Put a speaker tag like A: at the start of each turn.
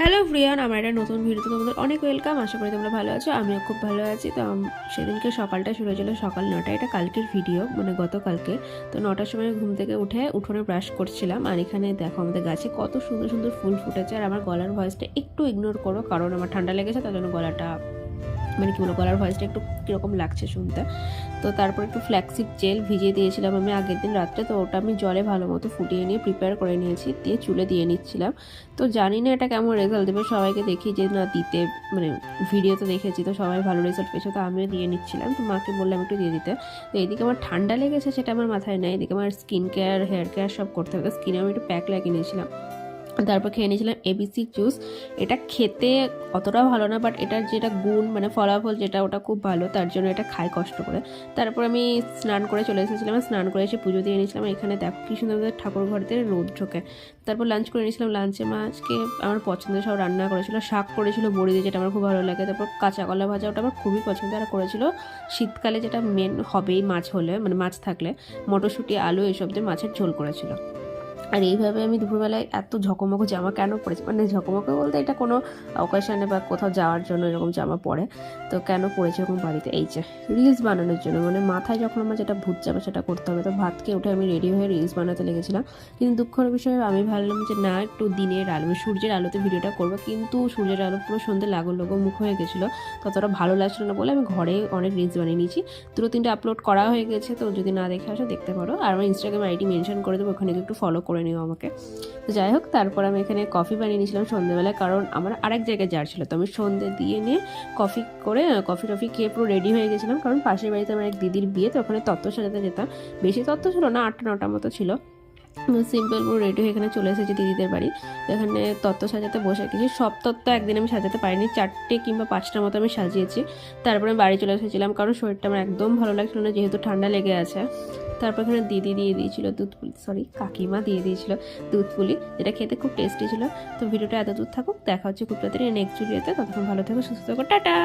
A: Hello ফ্রিয়ান, আমার একটা নতুন ভিডিওতে তোমাদের অনেক ওয়েলকাম। আশা করি তোমরা ভালো আছো, আমিও খুব ভালো আছি। তো সেদিনকে সকালটা শুরু হয়েছিল সকাল 9টায়, এটা কালকের ভিডিও, মানে গতকালকে। তো 9টার সময় ঘুম থেকে উঠে উঠোনে ব্রাশ করছিলাম, আর এখানে দেখো আমাদের গাছে কত সুন্দর সুন্দর ফুল ফুটেছে। আর আমার গলার ভয়েসটা একটু ইগনোর করো, কারণ আমার ঠান্ডা লেগেছে, তার জন্য গলাটা মানে কি বলবো, গলার ভয়েসটা একটু কীরকম লাগছে শুনতে। তো তারপর একটু ফ্ল্যাক্সিড জেল ভিজিয়ে দিয়েছিলাম আমি আগের দিন রাত্রে, তো ওটা আমি জলে ভালো মতো ফুটিয়ে নিয়ে প্রিপেয়ার করে নিয়েছি, দিয়ে চুলে দিয়ে নিচ্ছিলাম। তো জানি না এটা কেমন রেজাল্ট দেবে, সবাইকে দেখি যে না দিতে, মানে ভিডিওতে দেখেছি তো সবাই ভালো রেজাল্ট পেয়েছে, তো আমিও দিয়ে নিচ্ছিলাম। তো মাকে বললাম একটু দিয়ে দিতে। তো এইদিকে আমার ঠান্ডা লেগেছে সেটা আমার মাথায় নেই, এদিকে আমার স্কিন কেয়ার হেয়ার কেয়ার সব করতে হবে। স্কিনে আমি একটু প্যাক লাগিয়ে নিয়েছিলাম, তারপর খেয়ে নিয়েছিলাম এবিসি জুস। এটা খেতে অতটাও ভালো না, বাট এটার যেটা গুণ, মানে ফলাফল যেটা, ওটা খুব ভালো, তার জন্য এটা খাই কষ্ট করে। তারপর আমি স্নান করে চলে এসেছিলাম, স্নান করে এসে পুজো দিয়ে নিয়েছিলাম। এখানে দেখো কি সুন্দর ঠাকুর ঘরতে রোদ ঢোকে। তারপর লাঞ্চ করে নিয়েছিলাম, লাঞ্চে মাছকে আমার পছন্দের সব রান্না করেছিল, শাক করেছিল বড়ি দিয়ে, যেটা আমার খুব ভালো লাগে। তারপর কাঁচা কলা ভাজা, ওটা আমার খুবই পছন্দ। আর করেছিল শীতকালে যেটা মেন হবেই মাছ হলে, মানে মাছ থাকলে মটরশুঁটি আলু এসব দিয়ে মাছের ঝোল করেছিল। আর এইভাবে আমি দুপুরবেলায় এত ঝকমকো জামা কেন পরেছি, মানে ঝকমকো বলতে এটা কোনো অকেশনে বা কোথাও যাওয়ার জন্য এরকম জামা পরে, তো কেন পরেছি এরকম বাড়িতে, এই যে রিলস বানানোর জন্য। মানে মাথায় যখন আমার যেটা ভূত যাবে সেটা করতে হবে, তো ভাত খেয়ে উঠে আমি রেডি হয়ে রিলস বানাতে লেগেছিলাম। কিন্তু দুঃখের বিষয়ে আমি ভাবলাম যে না, একটু দিনের আলো, সূর্যের আলোতে ভিডিওটা করবো, কিন্তু সূর্যের আলো পুরো সন্ধ্যে লাগো মুখ হয়ে গেছিলো, ততটা ভালো লাগছিল না বলে আমি ঘরে অনেক রিলস বানিয়ে নিয়েছি। 2-3টে আপলোড করা হয়ে গেছে, তো যদি না দেখে আসো দেখতে পারো। আর আমার ইনস্টাগ্রাম আইডি মেনশন করে দেবো, ওখানে একটু ফলো করে নিও আমাকে। তো যাই হোক, তারপর আমি এখানে কফি বানিয়ে নিয়েছিলাম সন্ধ্যেবেলায়, কারণ আমার আরেক জায়গায় যার ছিল, তো আমি সন্ধ্যে দিয়ে নিয়ে কফি করে কফি টফি খেয়ে পুরো রেডি হয়ে গেছিলাম, কারণ পাশের বাড়িতে আমার এক দিদির বিয়ে, তো ওখানে তত্ত্ব সাজাতে যেতাম। বেশি তত্ত্ব ছিল না, 8টা-9টার মতো ছিল। সিম্পল পুরো রেডি হয়ে এখানে চলে এসেছি দিদিদের বাড়ি। এখানে তত্ত্ব সাজাতে বসে গেছি। সব তত্ত্ব একদিন আমি সাজাতে পারিনি, 4টে কিংবা 5টার মতো আমি সাজিয়েছি। তারপরে আমি বাড়ি চলে এসেছিলাম, কারণ শরীরটা আমার একদম ভালো লাগছিল না, যেহেতু ঠান্ডা লেগে আছে। তারপর এখানে দিদি দিয়ে দিয়েছিল দুধ পুলি, সরি কাকিমা দিয়ে দিয়েছিল দুধ পুলি, যেটা খেতে খুব টেস্টি ছিল। তো ভিডিওটা এত দূর থাকুক, দেখা হচ্ছে খুব তাড়াতাড়ি নেক্সট ভিডিওতে। ততক্ষণ ভালো থেকো, সুস্থ থেকো, টাটা।